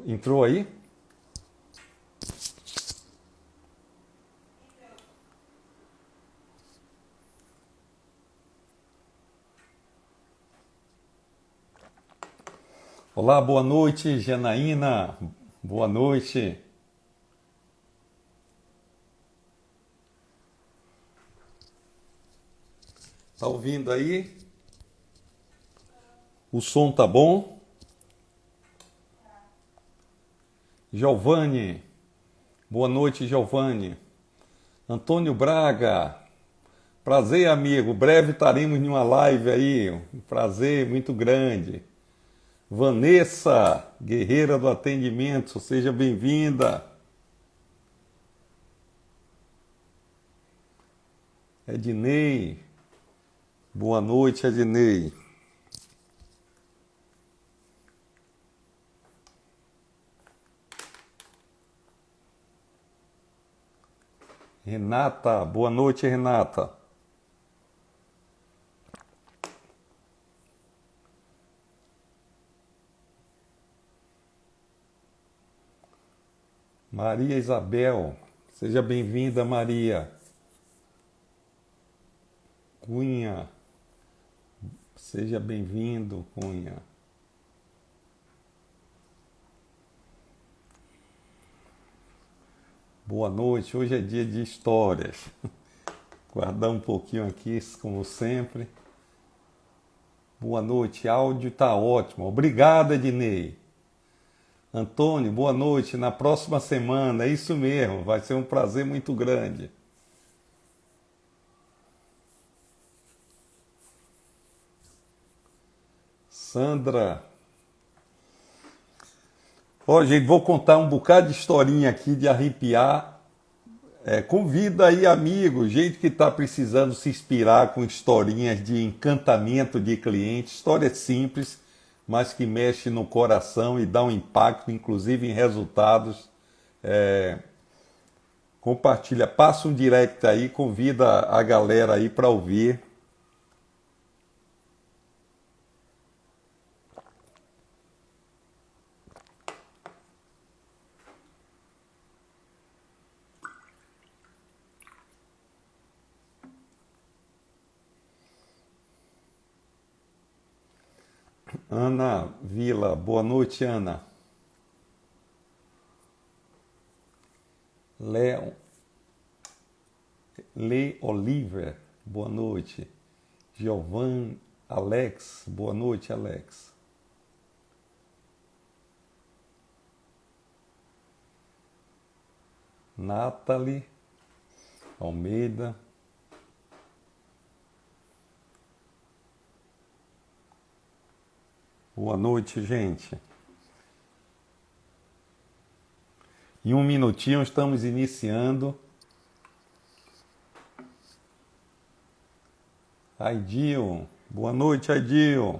Entrou aí? Olá, boa noite, Janaína. Boa noite. Tá ouvindo aí? O som tá bom? Giovanni. Boa noite, Giovanni. Antônio Braga. Prazer, amigo. Breve estaremos em uma live aí. Um prazer muito grande. Vanessa, guerreira do atendimento, seja bem-vinda. Ednei, boa noite, Ednei. Renata, boa noite, Renata. Maria Isabel, seja bem-vinda, Maria. Cunha, seja bem-vindo, Cunha. Boa noite, hoje é dia de histórias. Guardar um pouquinho aqui, como sempre. Boa noite, áudio tá ótimo. Obrigado, Ednei. Antônio, boa noite. Na próxima semana, é isso mesmo, vai ser um prazer muito grande. Sandra, ó, gente, vou contar um bocado de historinha aqui de arrepiar. Convida aí amigos, gente que está precisando se inspirar com historinhas de encantamento de cliente, histórias simples, mas que mexe no coração e dá um impacto, inclusive em resultados. Compartilha, passa um direct aí, convida a galera aí para ouvir. Ana Vila, boa noite, Ana. Léo, Le Oliver, boa noite. Giovan, Alex, boa noite, Alex. Nathalie Almeida. Boa noite, gente. Em um minutinho estamos iniciando. Aidil, boa noite, Aidil.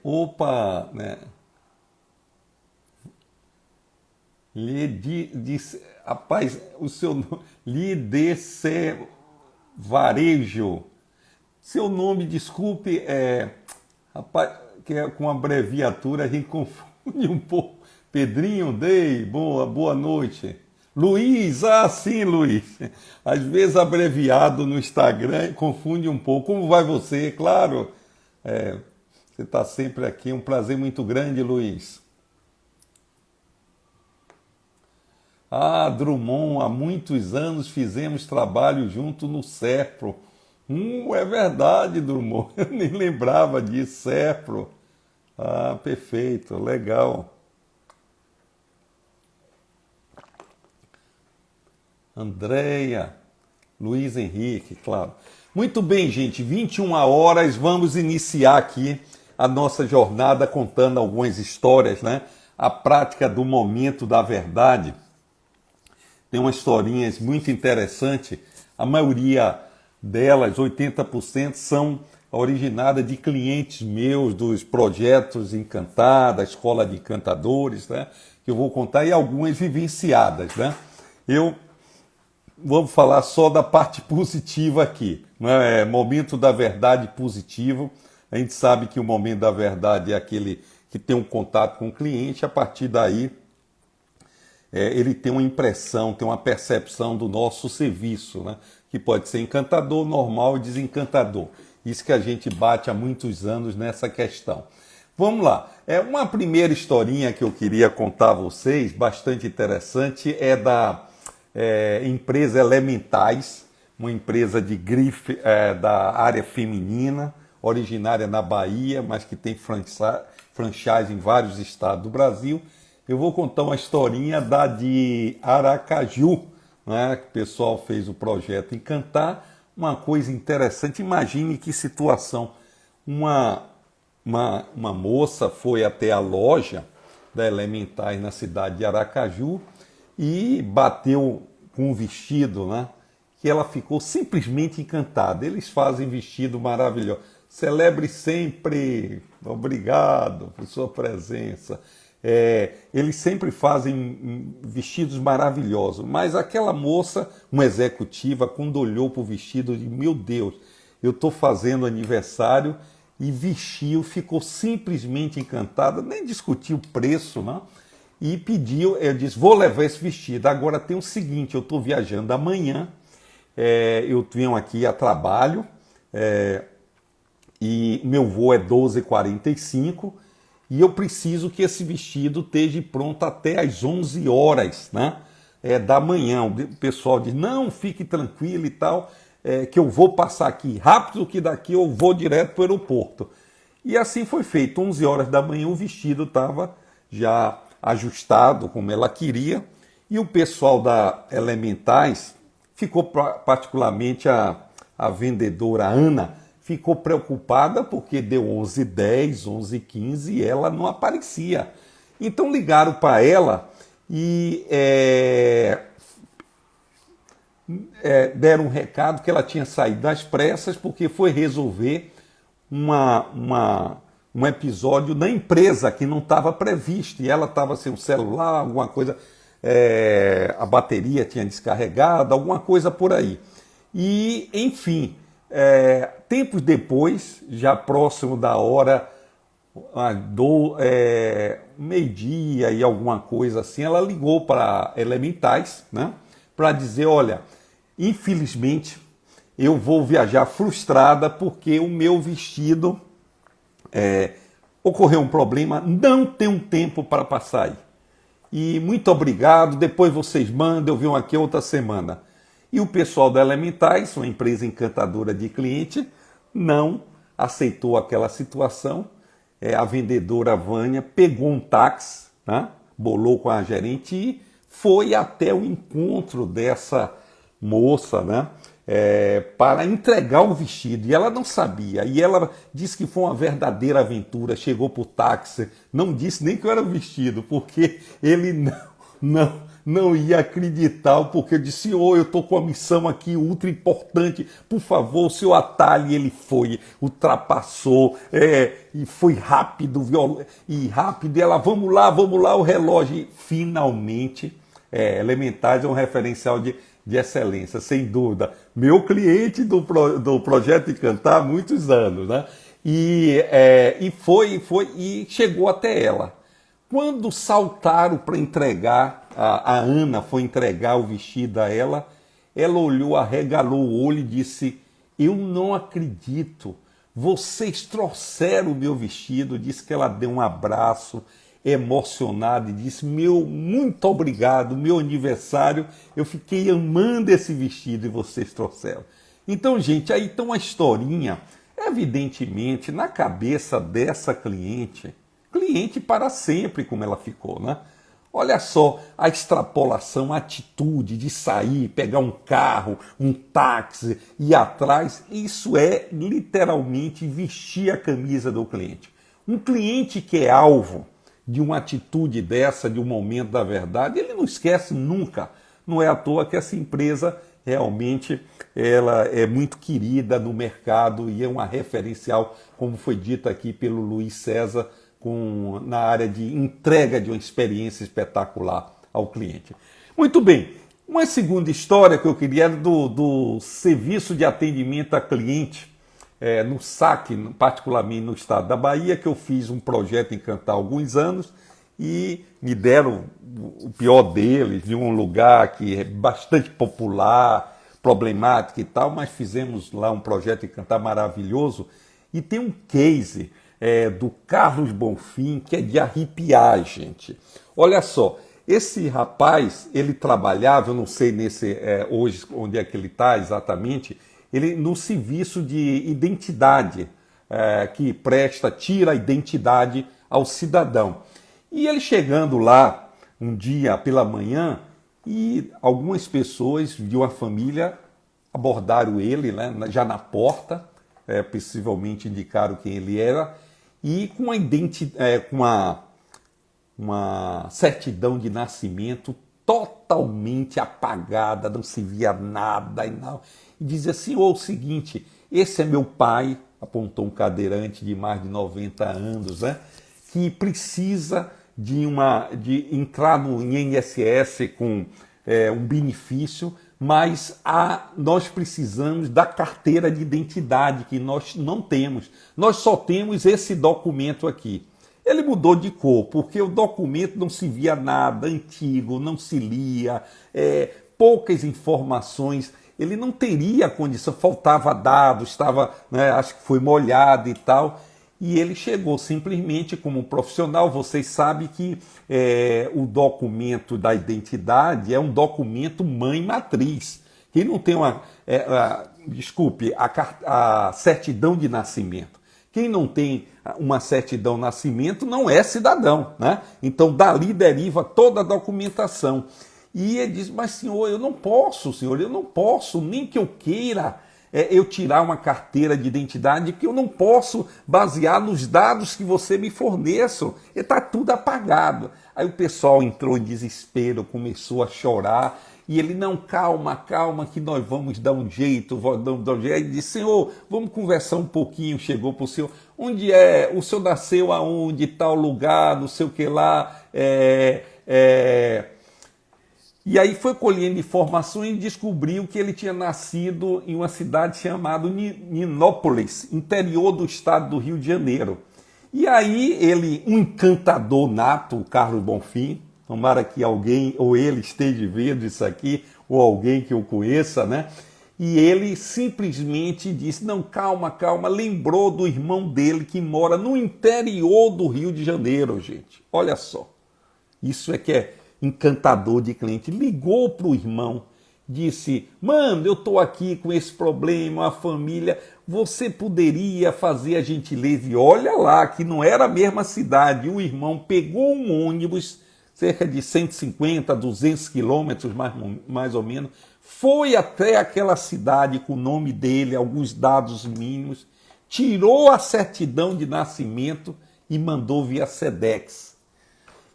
Opa, né? Rapaz, o seu nome, Lidece Varejo. Seu nome, desculpe, rapaz, que é com abreviatura a gente confunde um pouco. Pedrinho Dei, boa noite. Luiz, sim, Luiz. Às vezes abreviado no Instagram confunde um pouco. Como vai você? Claro, você está sempre aqui. Um prazer muito grande, Luiz. Ah, Drummond, há muitos anos fizemos trabalho junto no Serpro. É verdade, Drummond. Eu nem lembrava disso, Serpro. Ah, perfeito, legal. Andréia, Luiz Henrique, claro. Muito bem, gente, 21 horas, vamos iniciar aqui a nossa jornada contando algumas histórias, né? A prática do momento da verdade. Tem umas historinhas muito interessantes. A maioria delas, 80%, são originadas de clientes meus dos projetos Encantar, da Escola de Encantadores, né? Que eu vou contar, e algumas vivenciadas, né? Eu vamos falar só da parte positiva aqui, né? É momento da verdade positivo. A gente sabe que o momento da verdade é aquele que tem um contato com o cliente, a partir daí ele tem uma impressão, tem uma percepção do nosso serviço, né? Que pode ser encantador, normal e desencantador. Isso que a gente bate há muitos anos nessa questão. Vamos lá. Uma primeira historinha que eu queria contar a vocês, bastante interessante, é da empresa Elementais, uma empresa de grife da área feminina, originária na Bahia, mas que tem franchise em vários estados do Brasil. Eu vou contar uma historinha da de Aracaju, né? Que o pessoal fez o projeto Encantar. Uma coisa interessante, imagine que situação. Uma moça foi até a loja da Elementais na cidade de Aracaju e bateu com um vestido, né? Que ela ficou simplesmente encantada. Eles fazem vestido maravilhoso. Celebre sempre, obrigado por sua presença. Eles sempre fazem vestidos maravilhosos, mas aquela moça, uma executiva, quando olhou para o vestido, disse, meu Deus, eu estou fazendo aniversário, e vestiu, ficou simplesmente encantada, nem discutiu o preço, não? E pediu, eu disse, vou levar esse vestido. Agora tem o seguinte, eu estou viajando amanhã, eu venho aqui a trabalho, e meu voo é 12h45, e eu preciso que esse vestido esteja pronto até às 11 horas, né? Da manhã. O pessoal diz, não, fique tranquilo e tal, que eu vou passar aqui rápido, que daqui eu vou direto para o aeroporto. E assim foi feito. 11 horas da manhã o vestido estava já ajustado como ela queria, e o pessoal da Elementais ficou, particularmente a vendedora Ana, ficou preocupada porque deu 11h10, 11h15 e ela não aparecia. Então ligaram para ela e deram um recado que ela tinha saído das pressas porque foi resolver um episódio na empresa que não estava previsto e ela estava sem o celular, alguma coisa, a bateria tinha descarregado, alguma coisa por aí. E, enfim, tempos depois, já próximo da hora do meio-dia e alguma coisa assim, ela ligou para Elementais, né, para dizer, olha, infelizmente eu vou viajar frustrada porque o meu vestido ocorreu um problema, não tenho tempo para passar aí. E muito obrigado, depois vocês mandam, eu venho aqui outra semana. E o pessoal da Elementais, uma empresa encantadora de cliente, não aceitou aquela situação. A vendedora Vânia pegou um táxi, né, bolou com a gerente e foi até o encontro dessa moça, né, para entregar o vestido. E ela não sabia. E ela disse que foi uma verdadeira aventura. Chegou para o táxi, não disse nem que eu era o vestido, porque ele não ia acreditar, porque eu disse, senhor, eu estou com uma missão aqui ultra importante, por favor, o senhor atalhe. Ele foi, ultrapassou, e foi rápido, e rápido, e ela, vamos lá, o relógio, e finalmente, Elementais é um referencial de excelência, sem dúvida. Meu cliente do Projeto Encantar há muitos anos, né? E foi, e chegou até ela. Quando saltaram para entregar, a Ana foi entregar o vestido a ela, ela olhou, arregalou o olho e disse, eu não acredito, vocês trouxeram o meu vestido. Disse que ela deu um abraço emocionada e disse, muito obrigado, meu aniversário, eu fiquei amando esse vestido e vocês trouxeram. Então, gente, aí tem uma historinha, evidentemente, na cabeça dessa cliente para sempre, como ela ficou, né? Olha só a extrapolação, a atitude de sair, pegar um carro, um táxi, ir atrás. Isso é literalmente vestir a camisa do cliente. Um cliente que é alvo de uma atitude dessa, de um momento da verdade, ele não esquece nunca. Não é à toa que essa empresa realmente ela é muito querida no mercado e é uma referencial, como foi dito aqui pelo Luiz César, na área de entrega de uma experiência espetacular ao cliente. Muito bem, Uma segunda história que eu queria era do serviço de atendimento a cliente, no SAC, particularmente no estado da Bahia, que eu fiz um projeto em Cantar há alguns anos e me deram o pior deles, de um lugar que é bastante popular, problemático e tal, mas fizemos lá um projeto em Cantar maravilhoso. E tem um case do Carlos Bonfim que é de arrepiar, gente. Olha só, esse rapaz, ele trabalhava, eu não sei hoje onde é que ele está exatamente, ele no serviço de identidade, que tira a identidade ao cidadão. E ele chegando lá um dia pela manhã, e algumas pessoas de uma família abordaram ele, né, já na porta, possivelmente indicaram quem ele era, e com uma certidão de nascimento totalmente apagada, não se via nada. E dizia assim, o seguinte, esse é meu pai, apontou um cadeirante de mais de 90 anos, né, que precisa de entrar no INSS com um benefício, mas nós precisamos da carteira de identidade, que nós não temos. Nós só temos esse documento aqui. Ele mudou de cor, porque o documento não se via nada, antigo, não se lia, poucas informações, ele não teria condição, faltava dados, estava, né, acho que foi molhado e tal, e ele chegou simplesmente como profissional. Vocês sabem que o documento da identidade é um documento mãe-matriz. Quem não tem a certidão de nascimento, quem não tem uma certidão de nascimento não é cidadão, né? Então dali deriva toda a documentação. E ele diz, mas senhor, eu não posso, nem que eu queira eu tirar uma carteira de identidade, que eu não posso basear nos dados que você me forneça, está tudo apagado. Aí o pessoal entrou em desespero, começou a chorar, e ele, não, calma, que nós vamos dar um jeito, Aí ele disse, senhor, vamos conversar um pouquinho. Chegou para o senhor, o senhor nasceu aonde, tal lugar, não sei o que lá, E aí foi colhendo informações e descobriu que ele tinha nascido em uma cidade chamada Ninópolis, interior do estado do Rio de Janeiro. E aí um encantador nato, o Carlos Bonfim, tomara que alguém, ou ele esteja vendo isso aqui, ou alguém que eu conheça, né? E ele simplesmente disse, não, calma, lembrou do irmão dele que mora no interior do Rio de Janeiro, gente. Olha só, isso é que é encantador de cliente. Ligou para o irmão, disse, mano, eu estou aqui com esse problema, a família, você poderia fazer a gentileza? E olha lá, que não era a mesma cidade. O irmão pegou um ônibus, cerca de 150, 200 quilômetros mais ou menos, foi até aquela cidade com o nome dele, alguns dados mínimos, tirou a certidão de nascimento e mandou via Sedex.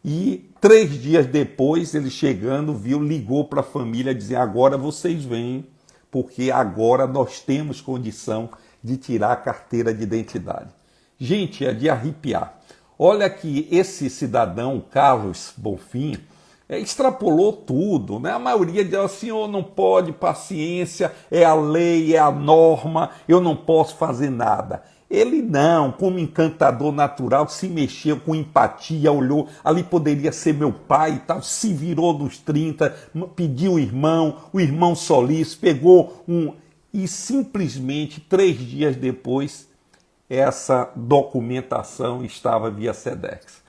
E 3 dias depois, ele chegando, ligou para a família, dizer, agora vocês vêm, porque agora nós temos condição de tirar a carteira de identidade. Gente, é de arrepiar. Olha que esse cidadão, Carlos Bonfim, extrapolou tudo, né? A maioria diz assim, senhor, não pode, paciência, é a lei, é a norma, eu não posso fazer nada. Ele não, como encantador natural, se mexeu com empatia, olhou, ali poderia ser meu pai e tal, se virou dos 30, pediu o irmão solícito, pegou e simplesmente 3 dias depois, essa documentação estava via Sedex.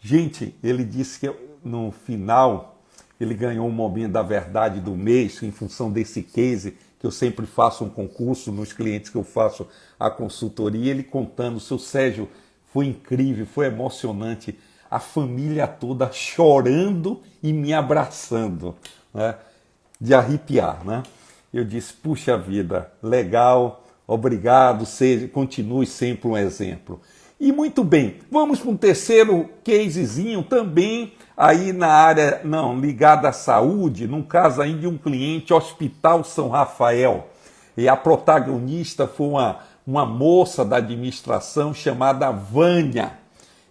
Gente, ele disse que no final ele ganhou um momento da verdade do mês, em função desse case, que eu sempre faço um concurso nos clientes que eu faço a consultoria, ele contando, seu Sérgio, foi incrível, foi emocionante, a família toda chorando e me abraçando, né? De arrepiar, né? Eu disse, puxa vida, legal, obrigado, continue sempre um exemplo. E muito bem, vamos para um terceiro casezinho também, aí na área, ligada à saúde, num caso aí de um cliente, Hospital São Rafael. E a protagonista foi uma moça da administração chamada Vânia.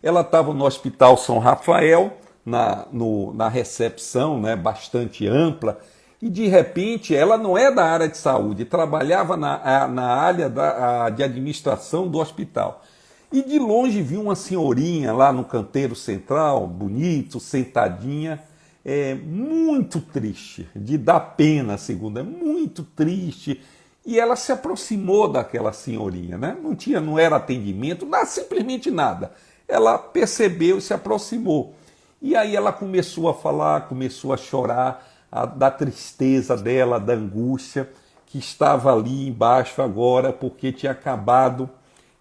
Ela estava no Hospital São Rafael, na recepção, né, bastante ampla, E de repente ela não é da área de saúde, trabalhava na área de administração do hospital. E de longe viu uma senhorinha lá no canteiro central, bonito, sentadinha, muito triste, de dar pena, segundo, muito triste. E ela se aproximou daquela senhorinha, né? Não era atendimento, simplesmente nada. Ela percebeu e se aproximou. E aí ela começou a falar, começou a chorar da tristeza dela, da angústia, que estava ali embaixo agora, porque tinha acabado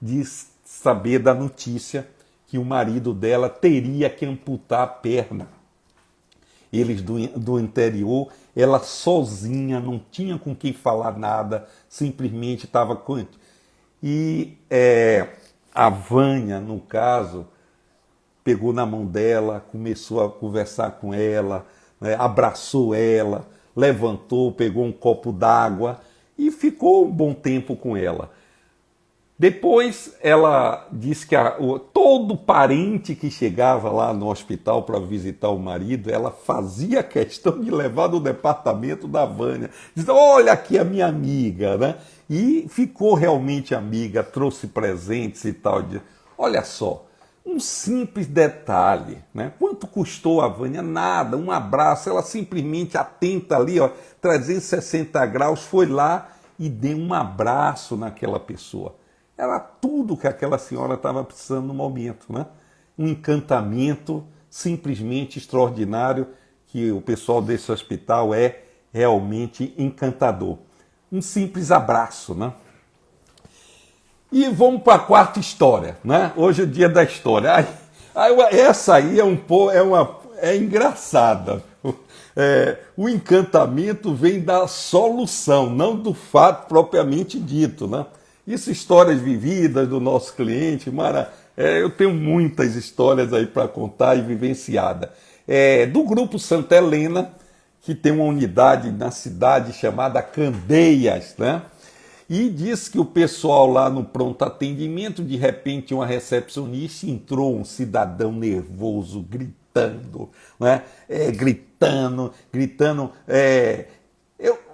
de saber da notícia que o marido dela teria que amputar a perna. Eles do interior, ela sozinha, não tinha com quem falar nada, simplesmente estava com... E a Vânia, no caso, pegou na mão dela, começou a conversar com ela, né, abraçou ela, levantou, pegou um copo d'água e ficou um bom tempo com ela. Depois ela disse que todo parente que chegava lá no hospital para visitar o marido, ela fazia questão de levar no departamento da Vânia. Diz, olha aqui a minha amiga, né? E ficou realmente amiga, trouxe presentes e tal. Olha só, um simples detalhe, né? Quanto custou a Vânia? Nada, um abraço, ela simplesmente atenta ali, ó, 360 graus, foi lá e deu um abraço naquela pessoa. Era tudo que aquela senhora estava precisando no momento, né? Um encantamento simplesmente extraordinário, que o pessoal desse hospital é realmente encantador. Um simples abraço, né? E vamos para a quarta história, né? Hoje é o dia da história. Essa aí é engraçada. O encantamento vem da solução, não do fato propriamente dito, né? Isso, histórias vividas do nosso cliente, eu tenho muitas histórias aí para contar e vivenciada. Do Grupo Santa Helena, que tem uma unidade na cidade chamada Candeias, né? E diz que o pessoal lá no pronto atendimento, de repente uma recepcionista, entrou um cidadão nervoso, gritando, né? Gritando,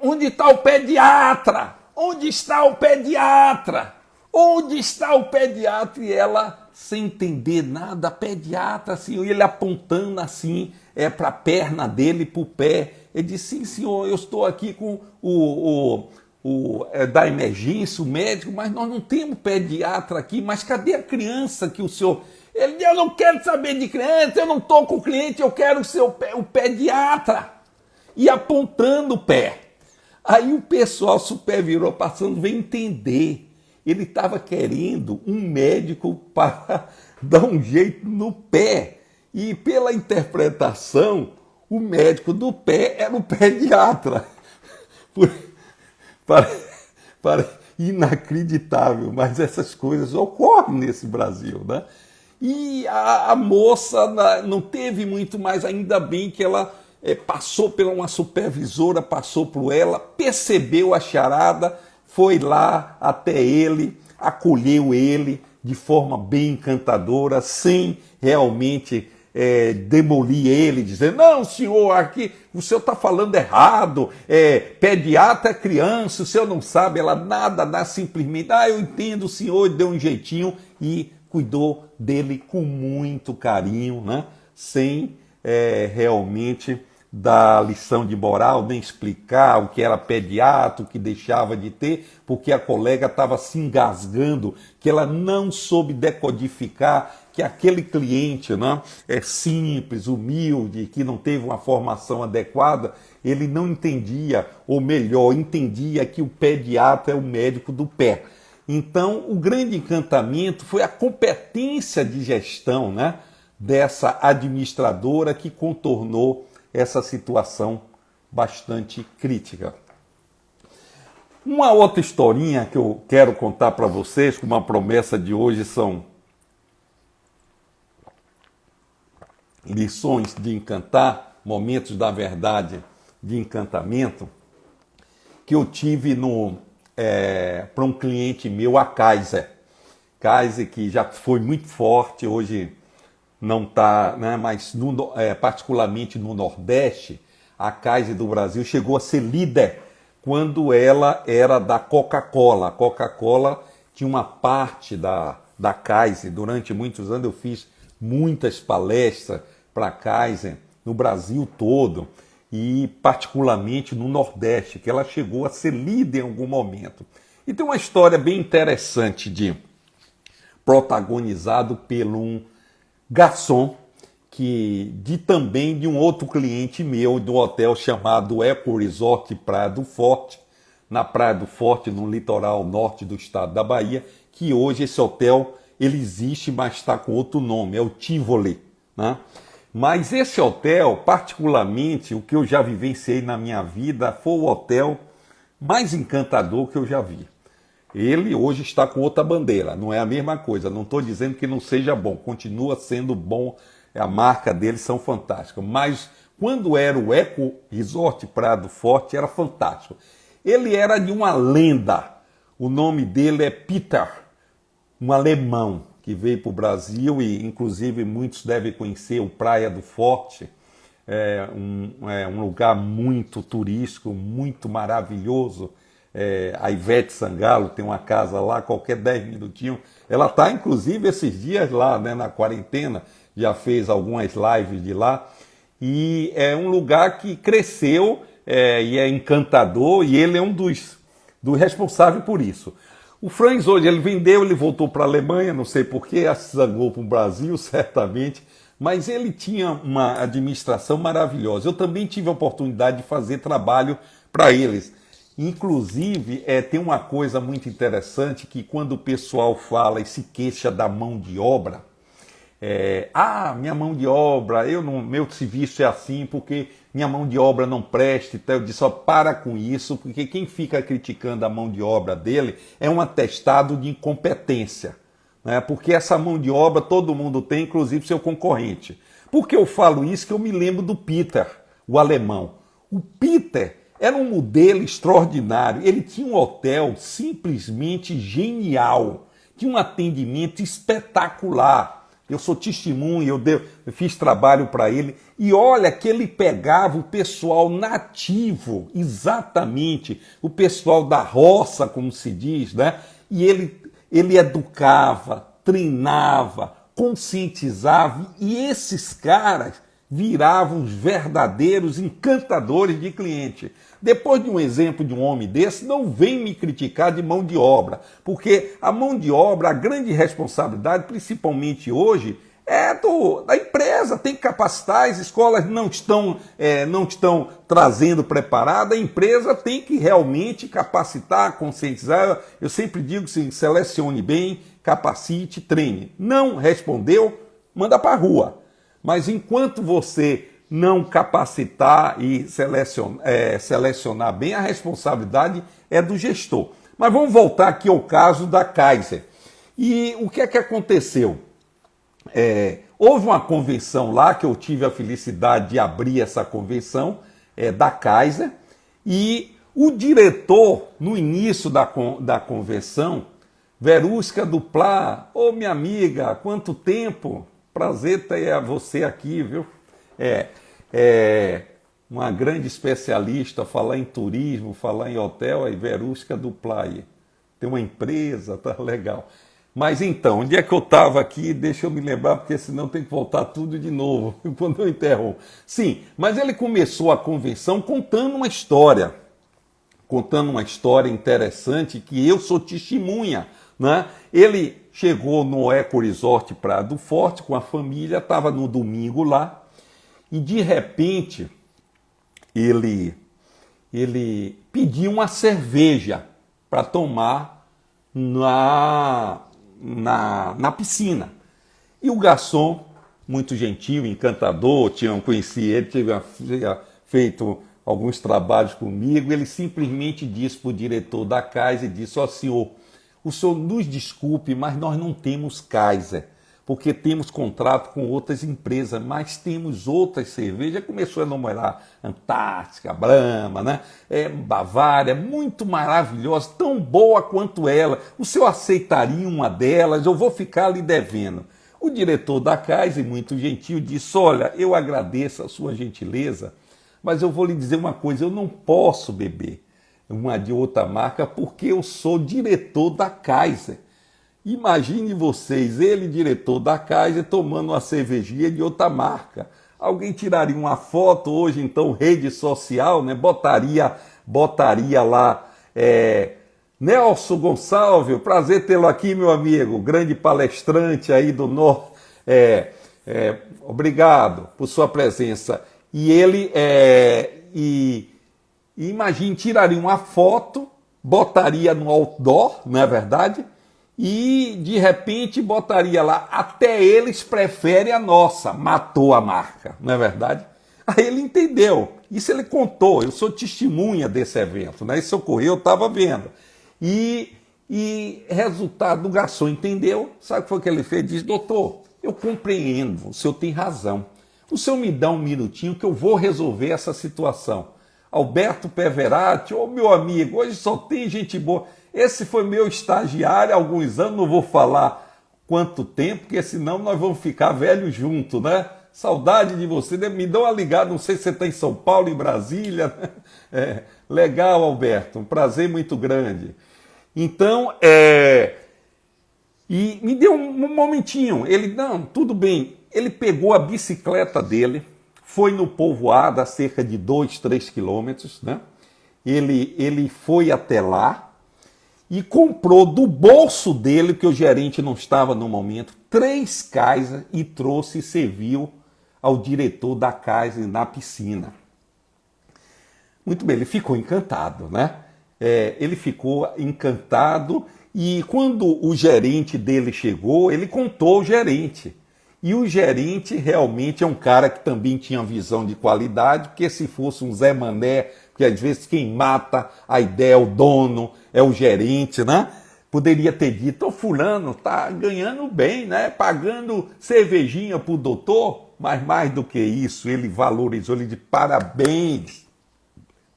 onde está o pediatra? Onde está o pediatra? Onde está o pediatra? E ela, sem entender nada, pediatra, assim, ele apontando assim, para a perna dele, para o pé. Ele disse, sim, senhor, eu estou aqui com da emergência, o médico, mas nós não temos pediatra aqui, mas cadê a criança que o senhor... Ele disse, eu não quero saber de criança, eu não estou com o cliente, eu quero o pediatra. E apontando o pé. Aí o pessoal supervirou passando, veio entender. Ele estava querendo um médico para dar um jeito no pé. E pela interpretação, o médico do pé era o pediatra. Inacreditável, mas essas coisas ocorrem nesse Brasil, né? E a moça não teve muito mais, ainda bem que ela passou por uma supervisora, passou por ela, percebeu a charada, foi lá até ele, acolheu ele de forma bem encantadora, sem realmente demolir ele, dizer, não, senhor, aqui o senhor está falando errado, pediatra é criança, o senhor não sabe, ela nada, simplesmente, eu entendo, o senhor, deu um jeitinho e cuidou dele com muito carinho, né? Sem realmente dar lição de moral, nem explicar o que era pediatra, o que deixava de ter, porque a colega estava se engasgando, que ela não soube decodificar que aquele cliente, né, é simples, humilde, que não teve uma formação adequada, ele não entendia, ou melhor, entendia que o pediatra é o médico do pé. Então, o grande encantamento foi a competência de gestão, né, dessa administradora que contornou essa situação bastante crítica. Uma outra historinha que eu quero contar para vocês, como a promessa de hoje são lições de encantar, momentos da verdade de encantamento, que eu tive para um cliente meu, a Kaiser. Kaiser, que já foi muito forte, hoje não está, né, mas particularmente no Nordeste, a Kaiser do Brasil chegou a ser líder quando ela era da Coca-Cola. A Coca-Cola tinha uma parte da Kaiser. Durante muitos anos eu fiz muitas palestras para a Kaiser no Brasil todo e particularmente no Nordeste, que ela chegou a ser líder em algum momento. E tem uma história bem interessante protagonizado por um garçom também de um outro cliente meu do hotel chamado Eco Resort Praia do Forte, na Praia do Forte, no litoral norte do estado da Bahia, que hoje esse hotel ele existe, mas está com outro nome, é o Tivoli, né? Mas esse hotel, particularmente, o que eu já vivenciei na minha vida, foi o hotel mais encantador que eu já vi. Ele hoje está com outra bandeira, não é a mesma coisa, não estou dizendo que não seja bom, continua sendo bom, a marca deles são fantásticas, mas quando era o Eco Resort Praia do Forte era fantástico. Ele era de uma lenda, o nome dele é Peter, um alemão que veio para o Brasil e inclusive muitos devem conhecer o Praia do Forte, é um lugar muito turístico, muito maravilhoso. A Ivete Sangalo tem uma casa lá, qualquer 10 minutinhos. Ela está, inclusive, esses dias lá, né, na quarentena, já fez algumas lives de lá. E é um lugar que cresceu e é encantador, e ele é um dos responsáveis por isso. O Franz hoje, ele vendeu, ele voltou para a Alemanha, não sei porquê, se zangou para o Brasil, certamente, mas ele tinha uma administração maravilhosa. Eu também tive a oportunidade de fazer trabalho para eles. Inclusive, tem uma coisa muito interessante que quando o pessoal fala e se queixa da mão de obra, minha mão de obra, meu serviço é assim porque minha mão de obra não presta, então eu disse, para com isso, porque quem fica criticando a mão de obra dele é um atestado de incompetência, né? Porque essa mão de obra todo mundo tem, inclusive seu concorrente. Por que eu falo isso? Que eu me lembro do Peter, o alemão. O Peter era um modelo extraordinário, ele tinha um hotel simplesmente genial, tinha um atendimento espetacular. Eu sou testemunho, eu fiz trabalho para ele, e olha que ele pegava o pessoal nativo, exatamente, o pessoal da roça, como se diz, né? E ele educava, treinava, conscientizava, e esses caras viravam os verdadeiros encantadores de cliente. Depois de um exemplo de um homem desse, não vem me criticar de mão de obra, porque a mão de obra, a grande responsabilidade, principalmente hoje, é da empresa, tem que capacitar, as escolas não estão trazendo preparada, a empresa tem que realmente capacitar, conscientizar. Eu sempre digo assim, selecione bem, capacite, treine. Não respondeu, manda para a rua. Mas enquanto você não capacitar e selecionar bem, a responsabilidade é do gestor. Mas vamos voltar aqui ao caso da Kaiser. E o que é que aconteceu? Houve uma convenção lá, que eu tive a felicidade de abrir essa convenção da Kaiser, e o diretor, no início da convenção, Verusca Duplá, minha amiga, quanto tempo, prazer ter você aqui, viu? Uma grande especialista, falar em turismo, falar em hotel, é Verusca Duplá aí. Tem uma empresa, tá legal. Mas então, onde é que eu estava aqui? Deixa eu me lembrar, porque senão tem que voltar tudo de novo, quando eu interrompo. Sim, mas ele começou a convenção contando uma história interessante, que eu sou testemunha, né? Ele chegou no Eco Resort Praia do Forte com a família, estava no domingo lá, e de repente ele pediu uma cerveja para tomar na piscina. E o garçom, muito gentil, encantador, conheci ele, tinha feito alguns trabalhos comigo, ele simplesmente disse para o diretor da Kaiser, disse, senhor, o senhor nos desculpe, mas nós não temos Kaiser, porque temos contrato com outras empresas, mas temos outras cervejas. Começou a enumerar Antártica, Brahma, né? Bavária, muito maravilhosa, tão boa quanto ela. O senhor aceitaria uma delas? Eu vou ficar lhe devendo. O diretor da Kaiser, muito gentil, disse, olha, eu agradeço a sua gentileza, mas eu vou lhe dizer uma coisa, eu não posso beber uma de outra marca porque eu sou diretor da Kaiser. Imagine vocês, ele, diretor da Kaiser, tomando uma cervejinha de outra marca. Alguém tiraria uma foto hoje, então, rede social, né? Botaria lá, Nelson Gonçalves, prazer tê-lo aqui, meu amigo, grande palestrante aí do Norte. Obrigado por sua presença. E ele, imagine, tiraria uma foto, botaria no outdoor, não é verdade? E de repente botaria lá, até eles preferem a nossa, matou a marca, não é verdade? Aí ele entendeu, isso ele contou, eu sou testemunha desse evento, né? Isso ocorreu, eu estava vendo. E resultado, o garçom entendeu, sabe o que foi que ele fez? Diz, doutor, eu compreendo, o senhor tem razão, o senhor me dá um minutinho que eu vou resolver essa situação. Alberto Peverati, meu amigo, hoje só tem gente boa. Esse foi meu estagiário há alguns anos, não vou falar quanto tempo, porque senão nós vamos ficar velhos juntos, né? Saudade de você, me dá uma ligada, não sei se você está em São Paulo, em Brasília. Legal, Alberto, um prazer muito grande. Então, e me deu um momentinho, ele, não, tudo bem, ele pegou a bicicleta dele, foi no povoado a cerca de 2, 3 quilômetros, né? Ele foi até lá, e comprou do bolso dele, que o gerente não estava no momento, 3 Kaiser e trouxe e serviu ao diretor da Kaiser na piscina. Muito bem, ele ficou encantado, né? Ele ficou encantado e quando o gerente dele chegou, ele contou ao gerente. E o gerente realmente é um cara que também tinha visão de qualidade, porque se fosse um Zé Mané, porque às vezes quem mata a ideia é o dono, é o gerente, né? Poderia ter dito, o fulano tá ganhando bem, né? Pagando cervejinha pro doutor, mas mais do que isso, ele valorizou, ele disse, parabéns,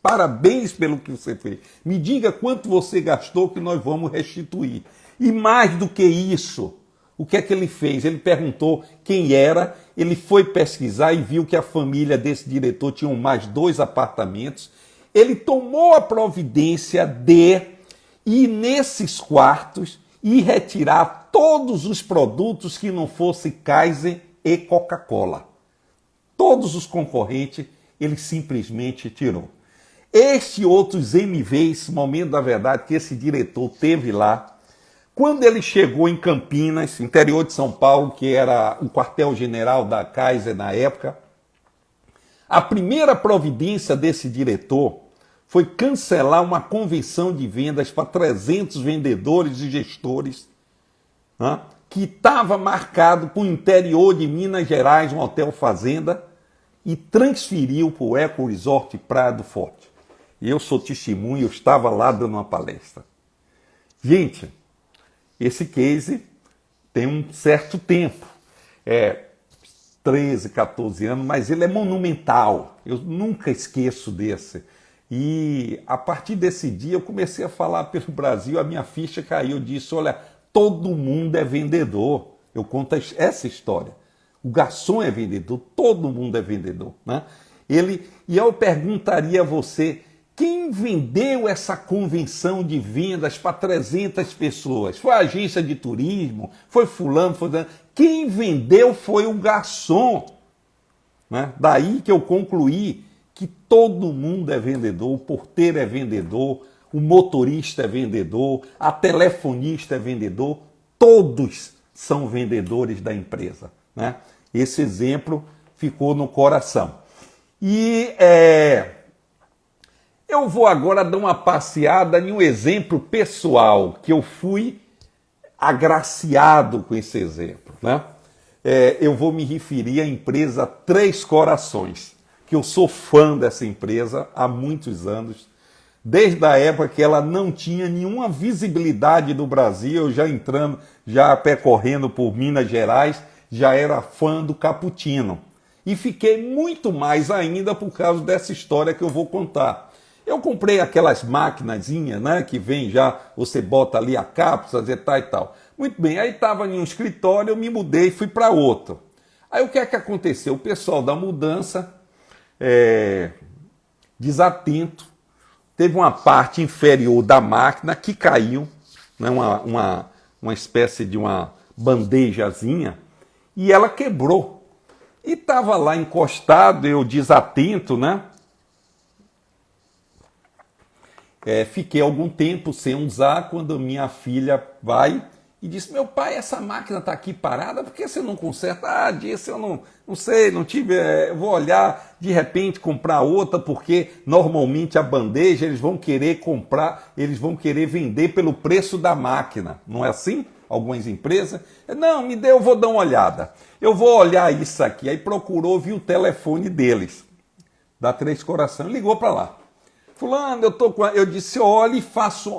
parabéns pelo que você fez. Me diga quanto você gastou que nós vamos restituir. E mais do que isso, o que é que ele fez? Ele perguntou quem era, ele foi pesquisar e viu que a família desse diretor tinha mais 2 apartamentos. Ele tomou a providência de ir nesses quartos e retirar todos os produtos que não fossem Kaiser e Coca-Cola. Todos os concorrentes, ele simplesmente tirou. Este outros MVs, momento da verdade, que esse diretor teve lá, quando ele chegou em Campinas, interior de São Paulo, que era o quartel-general da Kaiser na época, a primeira providência desse diretor foi cancelar uma convenção de vendas para 300 vendedores e gestores, né, que estava marcado para o interior de Minas Gerais, um hotel fazenda, e transferiu para o Eco Resort Praia do Forte. E eu sou testemunha, eu estava lá dando uma palestra. Gente, esse case tem um certo tempo, 13, 14 anos, mas ele é monumental, eu nunca esqueço desse. E a partir desse dia eu comecei a falar pelo Brasil, a minha ficha caiu, eu disse, olha, todo mundo é vendedor. Eu conto essa história. O garçom é vendedor, todo mundo é vendedor, né? E eu perguntaria a você, quem vendeu essa convenção de vendas para 300 pessoas? Foi a agência de turismo? Foi fulano? Quem vendeu foi o garçom, né? Daí que eu concluí que todo mundo é vendedor, o porteiro é vendedor, o motorista é vendedor, a telefonista é vendedor, todos são vendedores da empresa, né? Esse exemplo ficou no coração. E eu vou agora dar uma passeada em um exemplo pessoal, que eu fui agraciado com esse exemplo, né? Eu vou me referir à empresa Três Corações, que eu sou fã dessa empresa há muitos anos, desde a época que ela não tinha nenhuma visibilidade no Brasil, já percorrendo por Minas Gerais, já era fã do Cappuccino. E fiquei muito mais ainda por causa dessa história que eu vou contar. Eu comprei aquelas maquinazinhas, né, que vem já, você bota ali a cápsula e tal. Muito bem, aí estava em um escritório, eu me mudei e fui para outro. Aí o que é que aconteceu? O pessoal da mudança desatento, teve uma parte inferior da máquina que caiu, né, uma espécie de uma bandejazinha, e ela quebrou. E estava lá encostado, eu desatento, né? Fiquei algum tempo sem usar, quando minha filha vai e disse: meu pai, essa máquina está aqui parada, por que você não conserta? Ah, disse, eu não sei, não tive, vou olhar, de repente comprar outra, porque normalmente a bandeja eles vão querer comprar, eles vão querer vender pelo preço da máquina, não é assim? Algumas empresas, não, me dê, eu vou dar uma olhada, eu vou olhar isso aqui. Aí procurou, viu o telefone deles, da Três Corações, ligou para lá. Fulano, eu disse, olhe e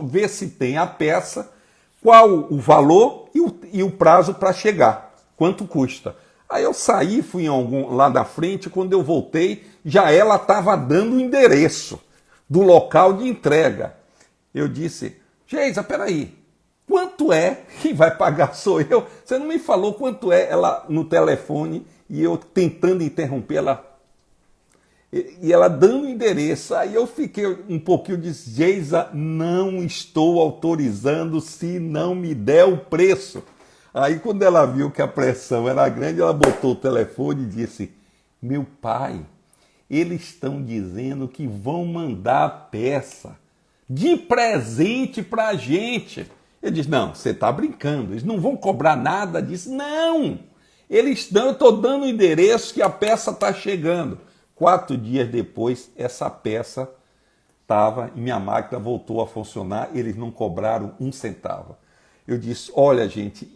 vê se tem a peça, qual o valor e o prazo para chegar, quanto custa. Aí eu saí, fui lá na frente, quando eu voltei, já ela estava dando o endereço do local de entrega. Eu disse: Geisa, peraí, quanto é? Quem vai pagar sou eu. Você não me falou quanto é, ela no telefone, e eu tentando interromper ela. E ela dando o endereço. Aí eu fiquei um pouquinho, disse: Geisa, não estou autorizando se não me der o preço. Aí quando ela viu que a pressão era grande, ela botou o telefone e disse: meu pai, eles estão dizendo que vão mandar a peça de presente para a gente. Eu disse: não, você está brincando, eles não vão cobrar nada disso. Não, eu estou dando o endereço que a peça está chegando. 4 dias depois, essa peça estava e minha máquina voltou a funcionar, eles não cobraram um centavo. Eu disse: olha, gente,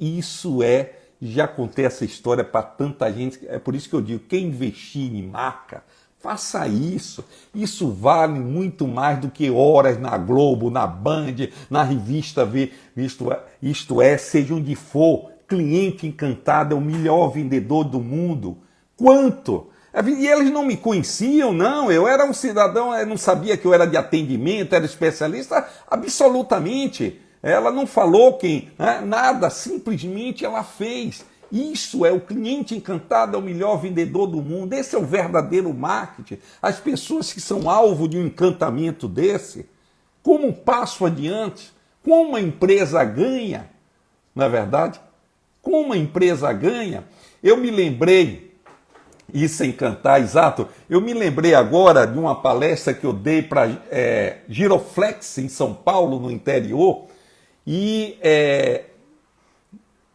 já contei essa história para tanta gente, é por isso que eu digo, quem investir em marca, faça isso. Isso vale muito mais do que horas na Globo, na Band, na revista Isto É, seja onde for. Cliente Encantado é o melhor vendedor do mundo. Quanto? E eles não me conheciam, não. Eu era um cidadão, eu não sabia que eu era de atendimento, era especialista, absolutamente. Ela não falou nada, simplesmente ela fez. Isso é o cliente encantado, é o melhor vendedor do mundo. Esse é o verdadeiro marketing. As pessoas que são alvo de um encantamento desse, como um passo adiante, como uma empresa ganha, não é verdade? Como uma empresa ganha. Eu me lembrei, isso é encantar, exato. Eu me lembrei agora de uma palestra que eu dei para Giroflex, em São Paulo, no interior, e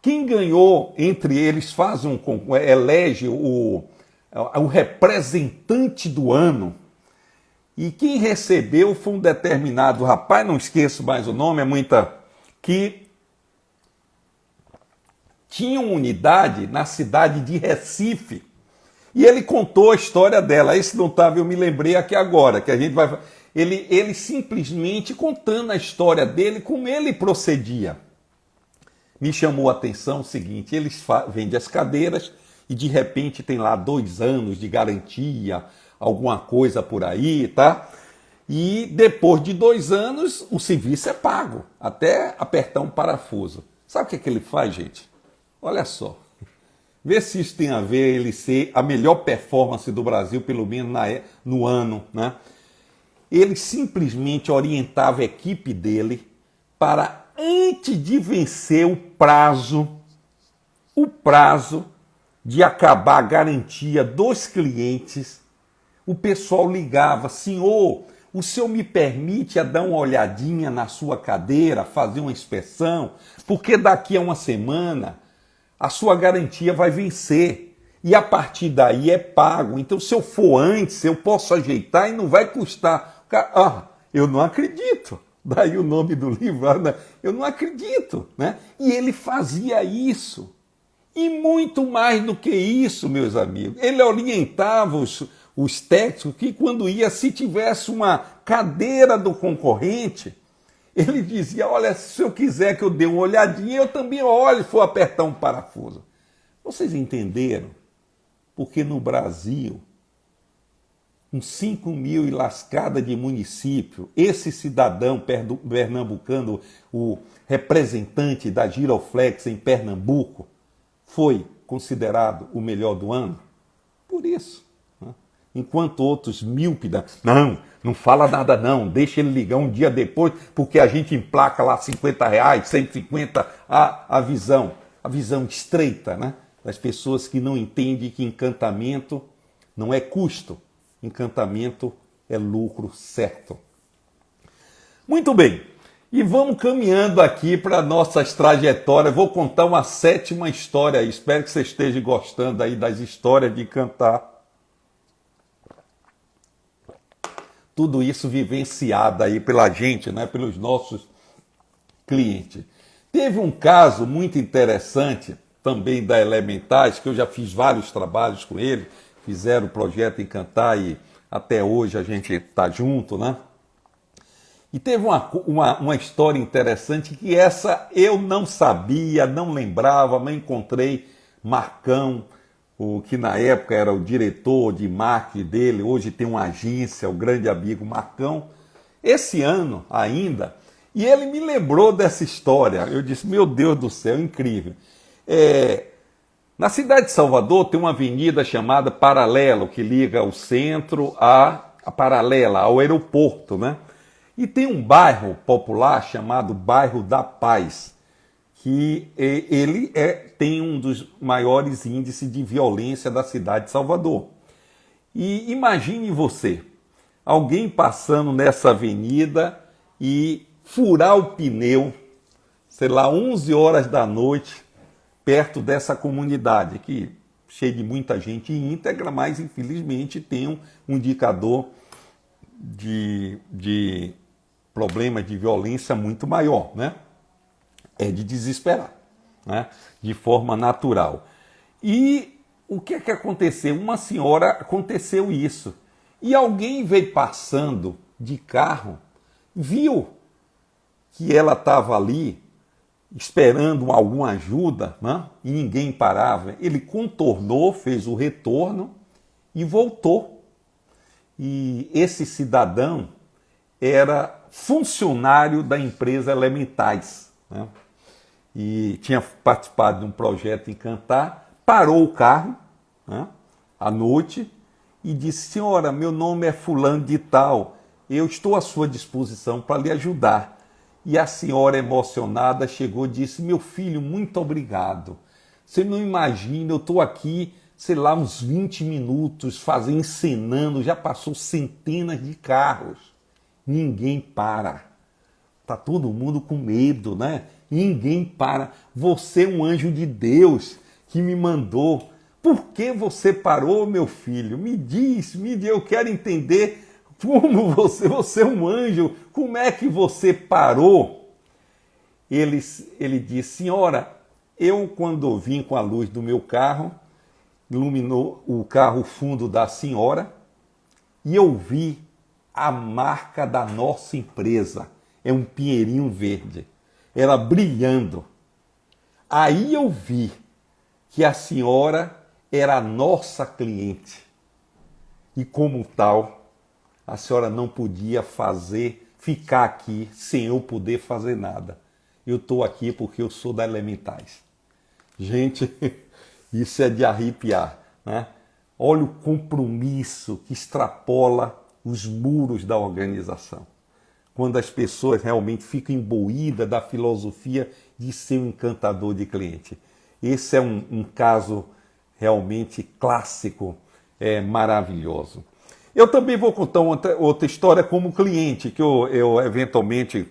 quem ganhou entre eles elege o representante do ano, e quem recebeu foi um determinado rapaz, não esqueço mais o nome, que tinha uma unidade na cidade de Recife. E ele contou a história dela. Esse não estava, eu me lembrei aqui agora, que a gente vai. Ele simplesmente contando a história dele, como ele procedia. Me chamou a atenção o seguinte: eles vendem as cadeiras e de repente tem lá 2 anos de garantia, alguma coisa por aí, tá? E depois de 2 anos o serviço é pago, até apertar um parafuso. Sabe o que ele faz, gente? Olha só. Vê se isso tem a ver ele ser a melhor performance do Brasil, pelo menos no ano, né? Ele simplesmente orientava a equipe dele para, antes de vencer o prazo de acabar a garantia dos clientes, o pessoal ligava: senhor, o senhor me permite dar uma olhadinha na sua cadeira, fazer uma inspeção, porque daqui a uma semana a sua garantia vai vencer e a partir daí é pago. Então, se eu for antes, eu posso ajeitar e não vai custar. Eu não acredito. Daí o nome do livro, eu não acredito, né? E ele fazia isso. E muito mais do que isso, meus amigos. Ele orientava os técnicos que, quando se tivesse uma cadeira do concorrente, ele dizia: olha, se eu quiser que eu dê uma olhadinha, eu também olho se for apertar um parafuso. Vocês entenderam? Porque no Brasil, com 5 mil e lascada de município, esse cidadão pernambucano, o representante da Giroflex em Pernambuco, foi considerado o melhor do ano? Por isso. Enquanto outros míopidas, não, Não fala nada não, deixa ele ligar um dia depois, porque a gente emplaca lá R$ 50, 150, a visão estreita, né? Das pessoas que não entendem que encantamento não é custo, encantamento é lucro certo. Muito bem, e vamos caminhando aqui para nossas trajetórias. Vou contar uma 7ª história aí. Espero que você esteja gostando aí das histórias de cantar. Tudo isso vivenciado aí pela gente, né? Pelos nossos clientes. Teve um caso muito interessante também da Elementais, que eu já fiz vários trabalhos com ele, fizeram o projeto Encantar e até hoje a gente está junto, né? E teve uma história interessante que essa eu não sabia, não lembrava, mas encontrei Marcão, o que na época era o diretor de marketing dele, hoje tem uma agência, o grande amigo Marcão, esse ano ainda, e ele me lembrou dessa história. Eu disse, meu Deus do céu, incrível. Na cidade de Salvador tem uma avenida chamada Paralelo, que liga o centro à Paralela, ao aeroporto, né? E tem um bairro popular chamado Bairro da Paz, que ele tem um dos maiores índices de violência da cidade de Salvador. E imagine você, alguém passando nessa avenida e furar o pneu, sei lá, 11 horas da noite, perto dessa comunidade, que cheia de muita gente íntegra, mas infelizmente tem um indicador de problemas de violência muito maior, né? É de desesperar, né? De forma natural. E o que é que aconteceu? Uma senhora, aconteceu isso. E alguém veio passando de carro, viu que ela estava ali esperando alguma ajuda, né? E ninguém parava. Ele contornou, fez o retorno e voltou. E esse cidadão era funcionário da empresa Elementais, né? E tinha participado de um projeto Encantar, parou o carro, né, à noite e disse, senhora, meu nome é fulano de tal, eu estou à sua disposição para lhe ajudar. E a senhora, emocionada, chegou e disse, meu filho, muito obrigado. Você não imagina, eu estou aqui, sei lá, uns 20 minutos encenando, já passou centenas de carros. Ninguém para. Tá todo mundo com medo, né? Ninguém para. Você é um anjo de Deus que me mandou. Por que você parou, meu filho? Me diz, eu quero entender como você é um anjo. Como é que você parou? Ele disse, senhora, eu quando vim com a luz do meu carro, iluminou o carro fundo da senhora e eu vi a marca da nossa empresa. É um pinheirinho verde. Ela brilhando. Aí eu vi que a senhora era a nossa cliente. E como tal, a senhora não podia ficar aqui sem eu poder fazer nada. Eu estou aqui porque eu sou da Elementais. Gente, isso é de arrepiar, né? Olha o compromisso que extrapola os muros da organização. Quando as pessoas realmente ficam imbuídas da filosofia de ser um encantador de cliente. Esse é um caso realmente clássico, maravilhoso. Eu também vou contar outra história como cliente, que eu eventualmente,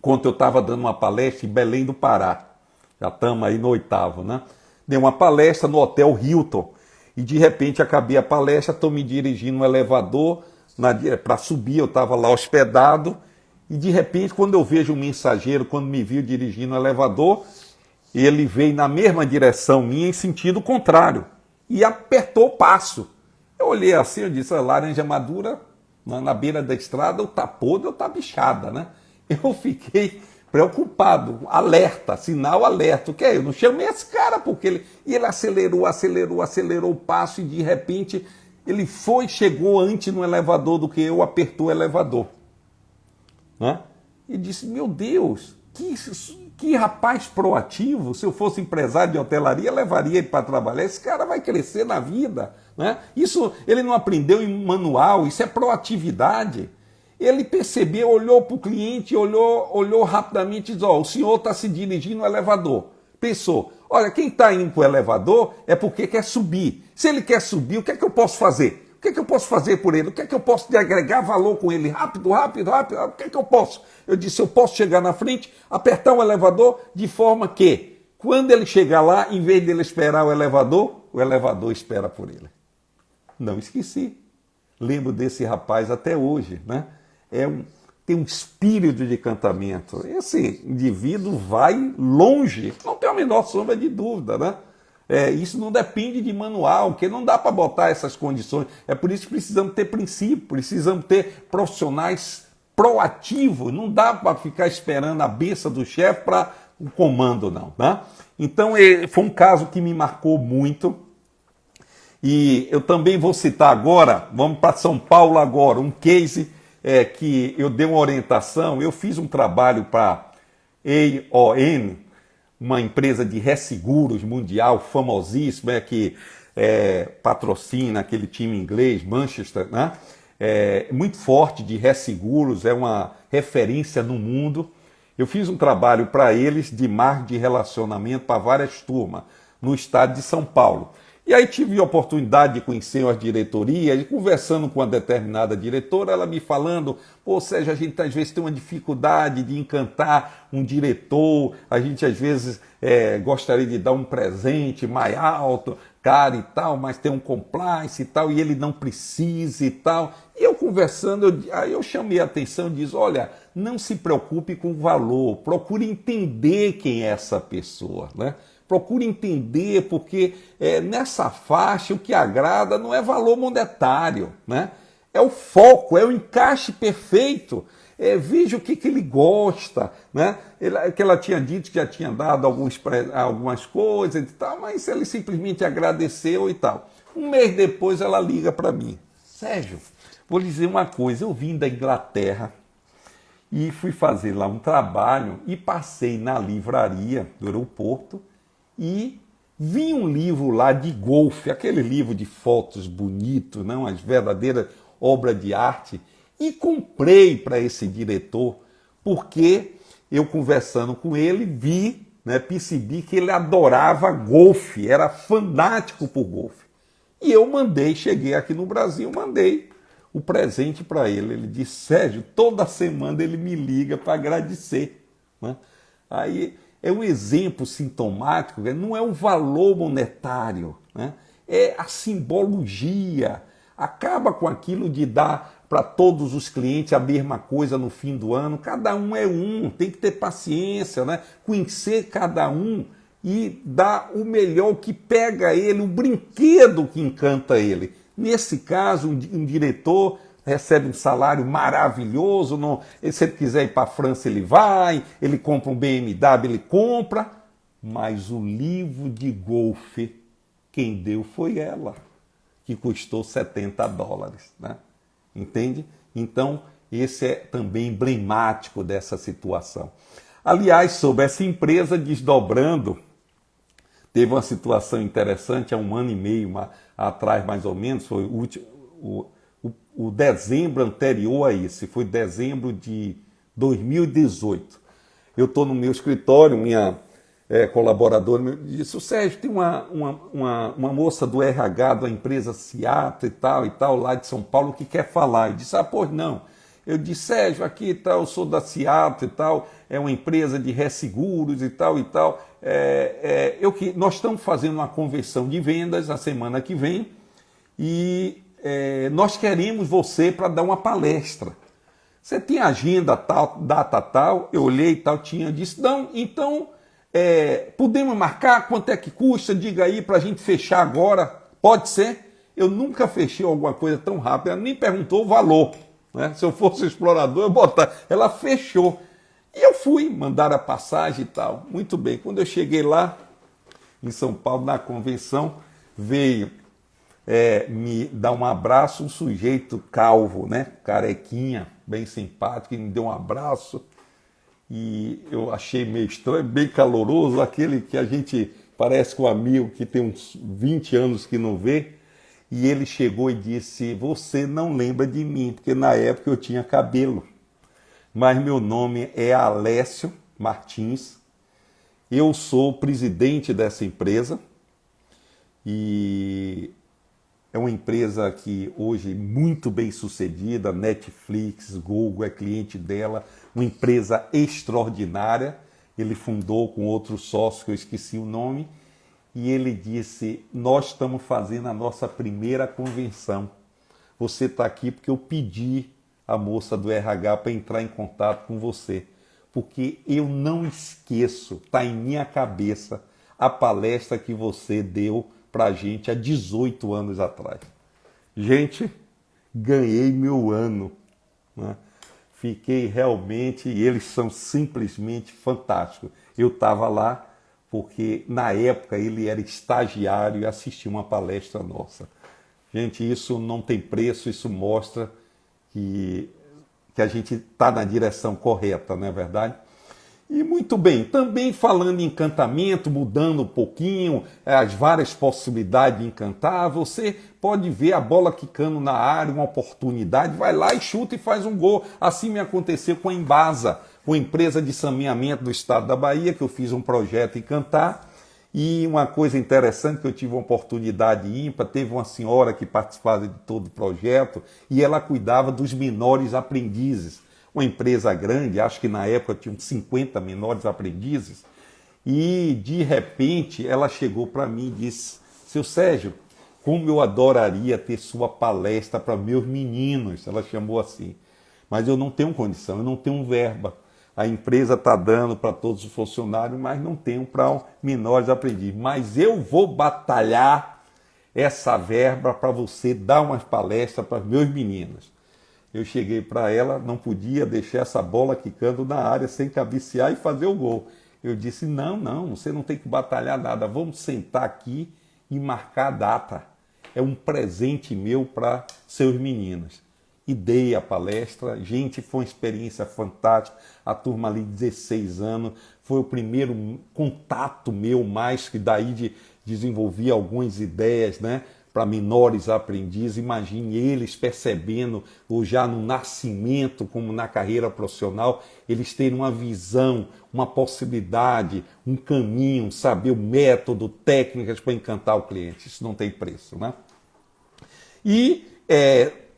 quando eu estava dando uma palestra em Belém do Pará, já estamos aí no 8º, né? Dei uma palestra no Hotel Hilton e de repente acabei a palestra, estou me dirigindo no elevador, para subir, eu estava lá hospedado, e de repente, quando eu vejo um mensageiro, quando me viu dirigindo o elevador, ele veio na mesma direção minha, em sentido contrário, e apertou o passo. Eu olhei assim, eu disse, a laranja madura, na beira da estrada, ou tá podre ou tá bichada, né? Eu fiquei preocupado, alerta, sinal alerta. O que é? Eu não chamei esse cara, porque ele acelerou o passo, e de repente ele chegou antes no elevador do que eu, apertou o elevador. Né? E disse, meu Deus, Que rapaz proativo, se eu fosse empresário de hotelaria, levaria ele para trabalhar. Esse cara vai crescer na vida, né? Isso ele não aprendeu em manual, isso é proatividade. Ele percebeu, olhou para o cliente, olhou rapidamente e disse, o senhor está se dirigindo no elevador. Pensou, olha, quem está indo para o elevador é porque quer subir. Se ele quer subir, o que é que eu posso fazer? O que é que eu posso fazer por ele? O que é que eu posso agregar valor com ele? Rápido. O que é que eu posso? Eu disse, eu posso chegar na frente, apertar o elevador de forma que, quando ele chegar lá, em vez de ele esperar o elevador espera por ele. Não esqueci. Lembro desse rapaz até hoje, né? Tem um espírito de encantamento. Esse indivíduo vai longe, não tem a menor sombra de dúvida, né? Isso não depende de manual, porque não dá para botar essas condições. É por isso que precisamos ter princípio, precisamos ter profissionais proativos. Não dá para ficar esperando a benção do chefe para o comando, não. Né? Então, foi um caso que me marcou muito. E eu também vou citar agora, vamos para São Paulo agora, um case que eu dei uma orientação. Eu fiz um trabalho para AON, uma empresa de resseguros mundial famosíssima, que patrocina aquele time inglês, Manchester, né? Muito forte de resseguros, é uma referência no mundo. Eu fiz um trabalho para eles de marketing de relacionamento para várias turmas no estado de São Paulo. E aí tive a oportunidade de conhecer as diretorias, e conversando com uma determinada diretora, ela me falando, Sérgio, a gente às vezes tem uma dificuldade de encantar um diretor, a gente às vezes gostaria de dar um presente mais alto, caro e tal, mas tem um compliance e tal, e ele não precisa e tal. E eu conversando, aí eu chamei a atenção e disse, olha, não se preocupe com o valor, procure entender quem é essa pessoa, né? Procure entender, porque nessa faixa o que agrada não é valor monetário, né? É o foco, é o encaixe perfeito. Veja o que ele gosta, né? Que ela tinha dito que já tinha dado algumas coisas e tal, mas ele simplesmente agradeceu e tal. Um mês depois ela liga para mim. Sérgio, vou lhe dizer uma coisa, eu vim da Inglaterra e fui fazer lá um trabalho e passei na livraria do aeroporto e vi um livro lá de golfe, aquele livro de fotos bonitos, não, as verdadeiras obras de arte, e comprei para esse diretor, porque eu conversando com ele vi, percebi que ele adorava golfe, era fanático por golfe. E eu cheguei aqui no Brasil, mandei o presente para ele. Ele disse, Sérgio, toda semana ele me liga para agradecer. Né? Aí é um exemplo sintomático, não é o valor monetário, né? É a simbologia. Acaba com aquilo de dar para todos os clientes a mesma coisa no fim do ano. Cada um é um, tem que ter paciência, né? Conhecer cada um e dar o melhor que pega ele, o brinquedo que encanta ele. Nesse caso, um diretor recebe um salário maravilhoso, se ele quiser ir para a França ele vai, ele compra um BMW, ele compra, mas o livro de golfe, quem deu foi ela, que custou $70, né? Entende? Então, esse é também emblemático dessa situação. Aliás, sobre essa empresa desdobrando, teve uma situação interessante há 1 ano e meio atrás, mais ou menos, foi o dezembro anterior a esse, foi dezembro de 2018. Eu estou no meu escritório, minha colaboradora me disse, o Sérgio, tem uma moça do RH da empresa Seattle e tal, lá de São Paulo, que quer falar. Eu disse, pois não. Eu disse, Sérgio, aqui tal, eu sou da Seattle e tal, é uma empresa de resseguros e tal e tal. Nós estamos fazendo uma conversão de vendas a semana que vem e nós queremos você para dar uma palestra. Você tem agenda tal, data tal? Eu olhei e tal, tinha, disse, não, então podemos marcar, quanto é que custa? Diga aí para a gente fechar agora. Pode ser? Eu nunca fechei alguma coisa tão rápida, ela nem perguntou o valor. Né? Se eu fosse explorador, eu botar. Ela fechou. E eu fui, mandaram a passagem e tal. Muito bem. Quando eu cheguei lá, em São Paulo, na convenção, veio me dar um abraço, um sujeito calvo, né? Carequinha, bem simpático, e me deu um abraço. e eu achei meio estranho, bem caloroso, aquele que a gente parece com um amigo que tem uns 20 anos que não vê. E ele chegou e disse: "Você não lembra de mim, porque na época eu tinha cabelo, mas meu nome é Alessio Martins, eu sou o presidente dessa empresa e é uma empresa que hoje é muito bem sucedida, Netflix, Google é cliente dela, uma empresa extraordinária. Ele fundou com outro sócio, que eu esqueci o nome, e ele disse: nós estamos fazendo a nossa primeira convenção. Você está aqui porque eu pedi a moça do RH para entrar em contato com você, porque eu não esqueço, está em minha cabeça, a palestra que você deu para a gente há 18 anos atrás. Gente, ganhei meu ano, né? Fiquei realmente, e eles são simplesmente fantásticos. Eu estava lá porque na época ele era estagiário e assistia uma palestra nossa. Gente, isso não tem preço, isso mostra que a gente está na direção correta, não é verdade? E muito bem, também falando em encantamento, mudando um pouquinho, as várias possibilidades de encantar, você pode ver a bola quicando na área, uma oportunidade, vai lá e chuta e faz um gol. Assim me aconteceu com a Embasa, com a empresa de saneamento do estado da Bahia, que eu fiz um projeto em Cantar. E uma coisa interessante que eu tive uma oportunidade ímpar, teve uma senhora que participava de todo o projeto e ela cuidava dos menores aprendizes. Uma empresa grande, acho que na época tinha uns 50 menores aprendizes, e de repente ela chegou para mim e disse: "Seu Sérgio, como eu adoraria ter sua palestra para meus meninos", ela chamou assim, "mas eu não tenho condição, eu não tenho verba. A empresa está dando para todos os funcionários, mas não tenho para menores aprendizes. Mas eu vou batalhar essa verba para você dar umas palestras para meus meninos." Eu cheguei para ela, não podia deixar essa bola quicando na área sem cabecear e fazer o gol. Eu disse: não, você não tem que batalhar nada, vamos sentar aqui e marcar a data. É um presente meu para seus meninos. E dei a palestra, gente, foi uma experiência fantástica. A turma ali, 16 anos, foi o primeiro contato meu, mais que daí desenvolvi algumas ideias, né? Para menores aprendizes, imagine eles percebendo, ou já no nascimento, como na carreira profissional, eles terem uma visão, uma possibilidade, um caminho, saber o método, técnicas para encantar o cliente. Isso não tem preço, né? E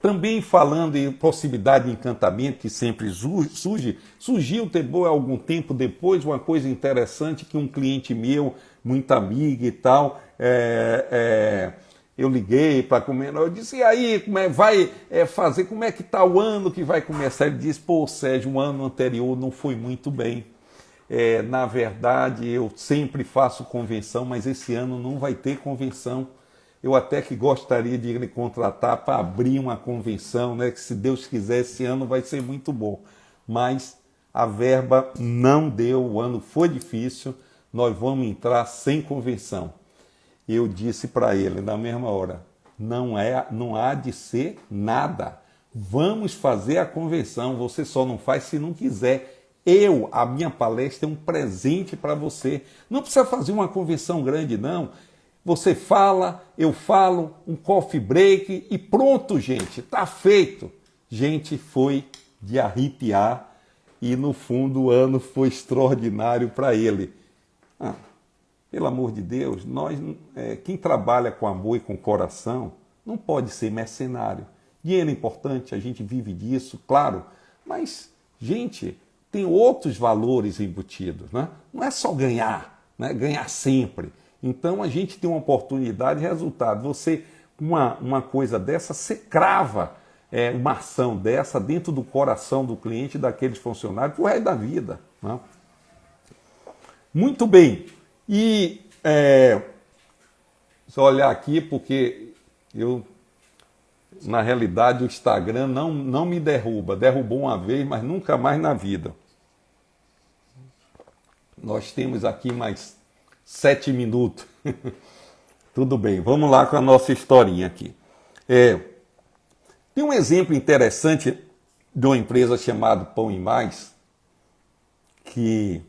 também falando em possibilidade de encantamento, que sempre surgiu há algum tempo depois uma coisa interessante que um cliente meu, muito amigo e tal, eu liguei para comer, eu disse: "E aí, como é, vai fazer, como é que está o ano que vai começar?" Ele disse: "Pô, Sérgio, o ano anterior não foi muito bem. Na verdade, eu sempre faço convenção, mas esse ano não vai ter convenção. Eu até que gostaria de lhe contratar para abrir uma convenção, né? Que se Deus quiser, esse ano vai ser muito bom. Mas a verba não deu, o ano foi difícil, nós vamos entrar sem convenção." Eu disse para ele na mesma hora: não há de ser nada. Vamos fazer a convenção, você só não faz se não quiser. A minha palestra é um presente para você. Não precisa fazer uma convenção grande, não. Você fala, eu falo, um coffee break e pronto, gente, está feito. Gente, foi de arrepiar e no fundo o ano foi extraordinário para ele. Pelo amor de Deus, quem trabalha com amor e com coração não pode ser mercenário. Dinheiro é importante, a gente vive disso, claro, mas, gente, tem outros valores embutidos, né? Não é só ganhar, né? Ganhar sempre. Então a gente tem uma oportunidade de resultado. Você, uma coisa dessa, você crava uma ação dessa dentro do coração do cliente, daqueles funcionários, pro resto da vida, né? Muito bem. E só olhar aqui, porque na realidade, o Instagram não me derruba. Derrubou uma vez, mas nunca mais na vida. Nós temos aqui mais 7 minutos. Tudo bem, vamos lá com a nossa historinha aqui. Tem um exemplo interessante de uma empresa chamada Pão e Mais, que,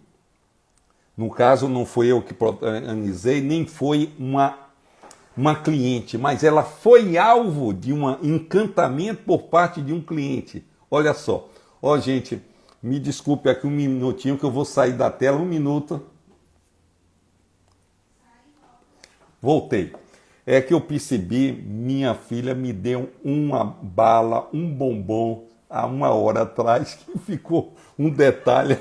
no caso, não foi eu que protagonizei, nem foi uma cliente, mas ela foi alvo de um encantamento por parte de um cliente. Olha só. Ó, gente, me desculpe aqui um minutinho que eu vou sair da tela, um minuto. Voltei. É que eu percebi, minha filha me deu uma bala, um bombom há 1 hora atrás, que ficou um detalhe.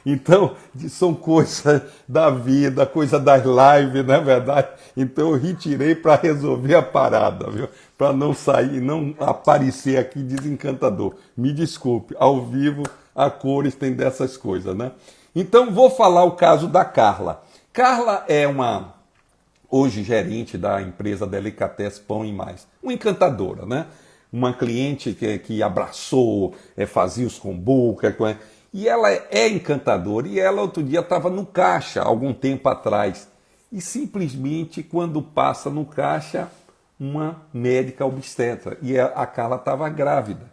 Então, são coisas da vida, coisa das lives, não é verdade? Então eu retirei para resolver a parada, viu? Para não sair, não aparecer aqui desencantador. Me desculpe, ao vivo a cores tem dessas coisas, né? Então vou falar o caso da Carla. Carla é hoje gerente da empresa Delicatessen Pão e Mais. Uma encantadora, né? Uma cliente que abraçou, fazia os kombucha, e ela é encantadora. E ela outro dia estava no caixa, algum tempo atrás. E simplesmente, quando passa no caixa, uma médica obstetra. E a Carla estava grávida.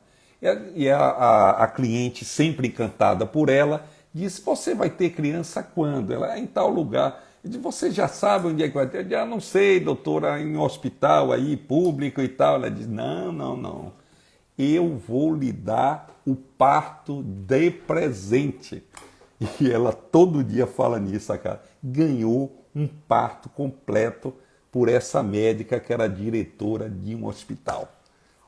E a cliente, sempre encantada por ela, disse: você vai ter criança quando? Ela é em tal lugar. Eu disse: você já sabe onde é que vai ter? Eu disse: não sei, doutora, em um hospital aí, público e tal. Ela diz: não. Eu vou lhe dar o parto de presente. E ela todo dia fala nisso, cara. Ganhou um parto completo por essa médica que era diretora de um hospital.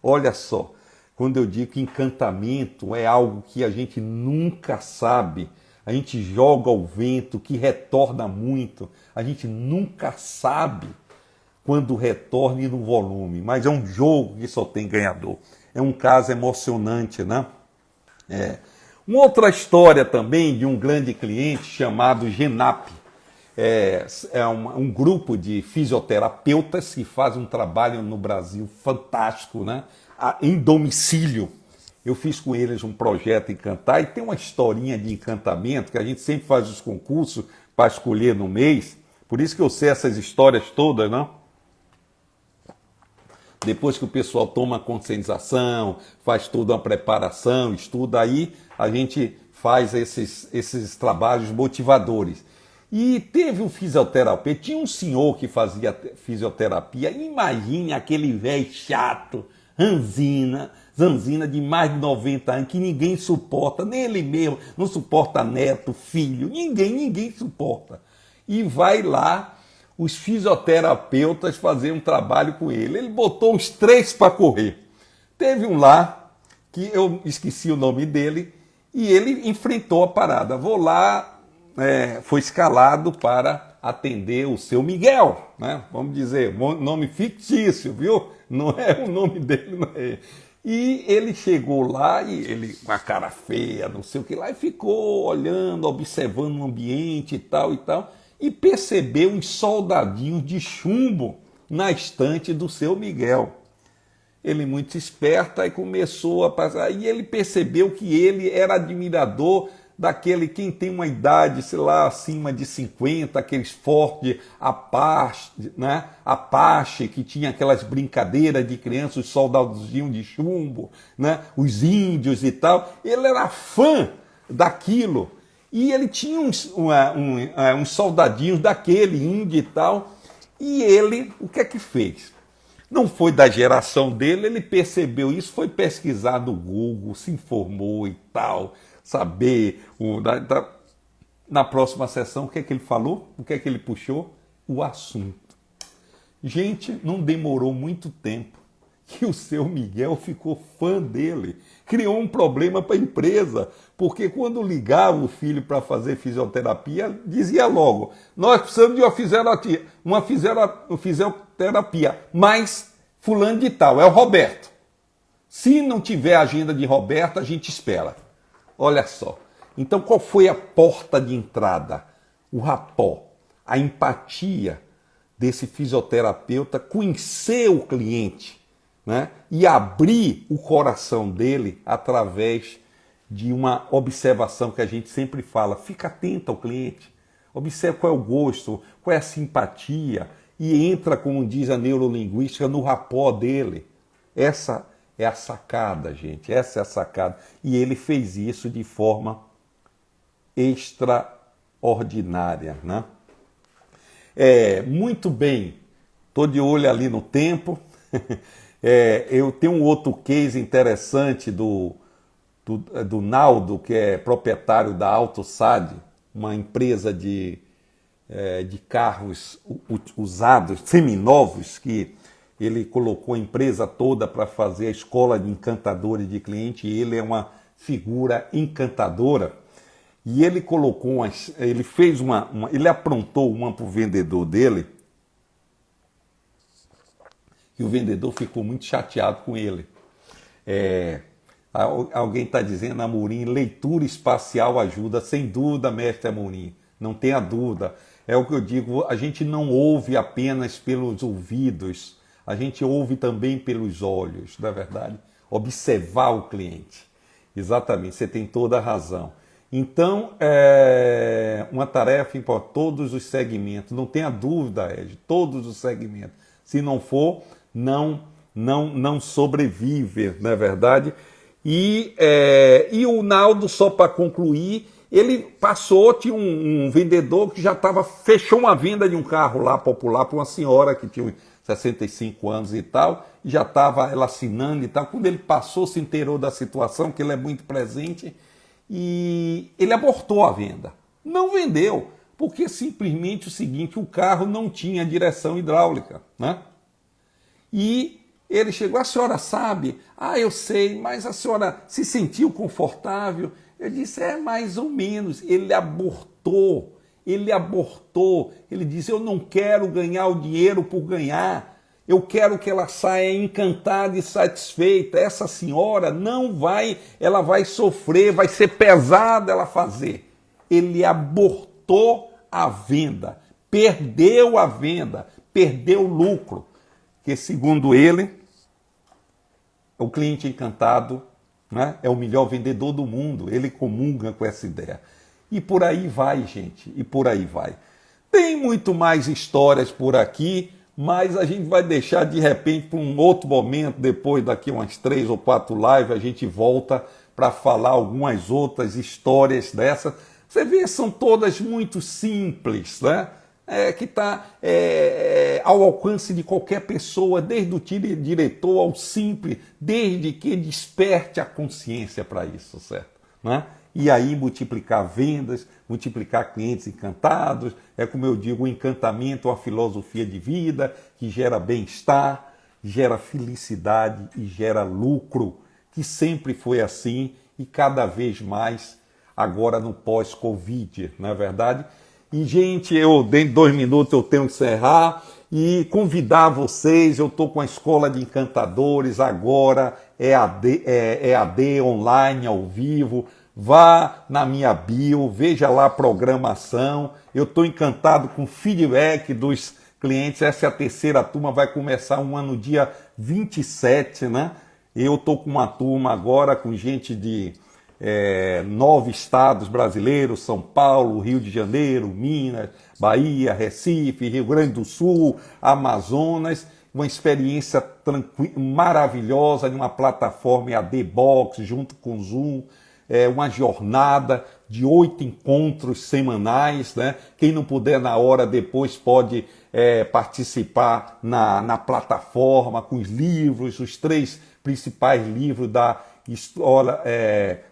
Olha só, quando eu digo que encantamento é algo que a gente nunca sabe, a gente joga ao vento, que retorna muito, a gente nunca sabe quando retorne no volume, mas é um jogo que só tem ganhador. É um caso emocionante, né? Uma outra história também de um grande cliente chamado Genap. Um grupo de fisioterapeutas que faz um trabalho no Brasil fantástico, né? Em domicílio. Eu fiz com eles um projeto Encantar e tem uma historinha de encantamento que a gente sempre faz os concursos para escolher no mês. Por isso que eu sei essas histórias todas, né? Depois que o pessoal toma conscientização, faz toda uma preparação, estuda, aí a gente faz esses trabalhos motivadores. E teve um fisioterapeuta, tinha um senhor que fazia fisioterapia, imagine aquele velho chato, zanzina de mais de 90 anos, que ninguém suporta, nem ele mesmo, não suporta neto, filho, ninguém suporta. E vai lá os fisioterapeutas fazer um trabalho com ele. Ele botou os 3 para correr. Teve um lá, que eu esqueci o nome dele, e ele enfrentou a parada. Vou lá, foi escalado para atender o seu Miguel, né? Vamos dizer, nome fictício, viu? Não é o nome dele, não é. E ele chegou lá, e ele com a cara feia, não sei o que lá, e ficou olhando, observando o ambiente e tal, e percebeu uns soldadinhos de chumbo na estante do seu Miguel. Ele, muito esperto, aí começou a passar, e ele percebeu que ele era admirador daquele, quem tem uma idade, sei lá, acima de 50, aqueles Ford Apache, né? Apache, que tinha aquelas brincadeiras de criança, os soldadozinhos de chumbo, né? Os índios e tal. Ele era fã daquilo. E ele tinha uns soldadinhos daquele índio e tal. E ele, o que é que fez? Não foi da geração dele, ele percebeu isso, foi pesquisar no Google, se informou e tal, saber. Na próxima sessão, o que é que ele falou? O que é que ele puxou? O assunto. Gente, não demorou muito tempo que o seu Miguel ficou fã dele. Criou um problema para a empresa, porque quando ligava o filho para fazer fisioterapia, dizia logo: nós precisamos de uma fisioterapia, mas fulano de tal, é o Roberto. Se não tiver a agenda de Roberto, a gente espera. Olha só. Então, qual foi a porta de entrada? O rapport, a empatia desse fisioterapeuta, conhecer o cliente, né? E abrir o coração dele através de uma observação que a gente sempre fala: fica atento ao cliente, observe qual é o gosto, qual é a simpatia, e entra, como diz a neurolinguística, no rapport dele. Essa é a sacada, gente, essa é a sacada. E ele fez isso de forma extraordinária, né? Muito bem, estou de olho ali no tempo. Eu tenho um outro case interessante do Naldo, que é proprietário da AutoSad, uma empresa de carros usados, seminovos, que ele colocou a empresa toda para fazer a escola de encantadores de cliente, e ele é uma figura encantadora. E ele colocou, ele fez ele aprontou uma para o vendedor dele, e o vendedor ficou muito chateado com ele. Alguém está dizendo, Amorim, leitura espacial ajuda, sem dúvida, mestre Amorim, não tenha dúvida. É o que eu digo, a gente não ouve apenas pelos ouvidos, a gente ouve também pelos olhos, não é verdade? Observar o cliente. Exatamente, você tem toda a razão. Então, uma tarefa para todos os segmentos, não tenha dúvida, Ed, todos os segmentos. Se não for, não sobrevive, não é verdade? E o Naldo, só para concluir, ele passou, tinha um vendedor que fechou uma venda de um carro lá popular para uma senhora que tinha 65 anos e tal, e já estava ela assinando e tal. Quando ele passou, se inteirou da situação, que ele é muito presente, e ele abortou a venda. Não vendeu, porque simplesmente o seguinte, o carro não tinha direção hidráulica, né? E ele chegou, a senhora sabe? Ah, eu sei, mas a senhora se sentiu confortável? Eu disse, mais ou menos. Ele abortou. Ele disse, eu não quero ganhar o dinheiro por ganhar. Eu quero que ela saia encantada e satisfeita. Essa senhora não vai, ela vai sofrer, vai ser pesada ela fazer. Ele abortou a venda, perdeu o lucro. Que segundo ele, o cliente encantado, né, é o melhor vendedor do mundo. Ele comunga com essa ideia. E por aí vai, gente, e por aí vai. Tem muito mais histórias por aqui, mas a gente vai deixar de repente para um outro momento, depois daqui umas 3 ou 4 lives, a gente volta para falar algumas outras histórias dessas. Você vê, são todas muito simples, né? Que está ao alcance de qualquer pessoa, desde o diretor ao simples, desde que desperte a consciência para isso, certo? Né? E aí multiplicar vendas, multiplicar clientes encantados, como eu digo, o encantamento é uma filosofia de vida que gera bem-estar, gera felicidade e gera lucro, que sempre foi assim e cada vez mais agora no pós-Covid, não é verdade? E, gente, dentro de 2 minutos eu tenho que encerrar e convidar vocês, eu estou com a Escola de Encantadores agora, EAD online, ao vivo, vá na minha bio, veja lá a programação, eu estou encantado com o feedback dos clientes, essa é a 3ª turma, vai começar um ano dia 27, né? Eu estou com uma turma agora com gente de 9 estados brasileiros, São Paulo, Rio de Janeiro, Minas, Bahia, Recife, Rio Grande do Sul, Amazonas, uma experiência maravilhosa de uma plataforma EAD Box junto com o Zoom, uma jornada de 8 encontros semanais, né? Quem não puder na hora depois pode participar na plataforma com os livros, os 3 principais livros da história,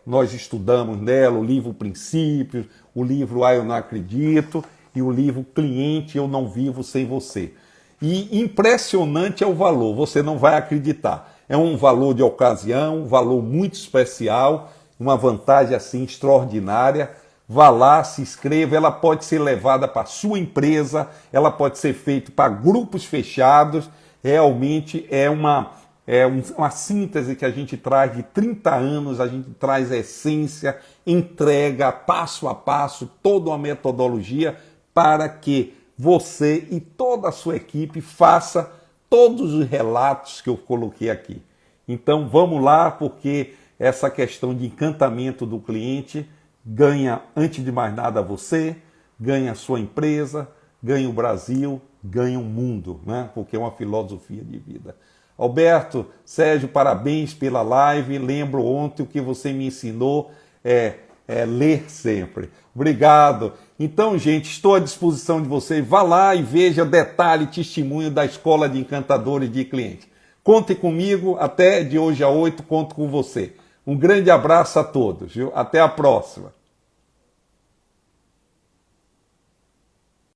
nós estudamos nela, o livro Princípios, o livro Eu Não Acredito e o livro Cliente, Eu Não Vivo Sem Você. E impressionante é o valor, você não vai acreditar. É um valor de ocasião, um valor muito especial, uma vantagem assim extraordinária. Vá lá, se inscreva, ela pode ser levada para a sua empresa, ela pode ser feita para grupos fechados, realmente é uma síntese que a gente traz de 30 anos, a gente traz a essência, entrega passo a passo, toda uma metodologia para que você e toda a sua equipe faça todos os relatos que eu coloquei aqui. Então vamos lá, porque essa questão de encantamento do cliente ganha, antes de mais nada, você, ganha a sua empresa, ganha o Brasil, ganha o mundo, né? Porque é uma filosofia de vida. Alberto, Sérgio, parabéns pela live. Lembro ontem o que você me ensinou, ler sempre. Obrigado. Então, gente, estou à disposição de vocês. Vá lá e veja detalhe, testemunho da Escola de Encantadores de Clientes. Conte comigo, até de hoje a 8, conto com você. Um grande abraço a todos, viu? Até a próxima.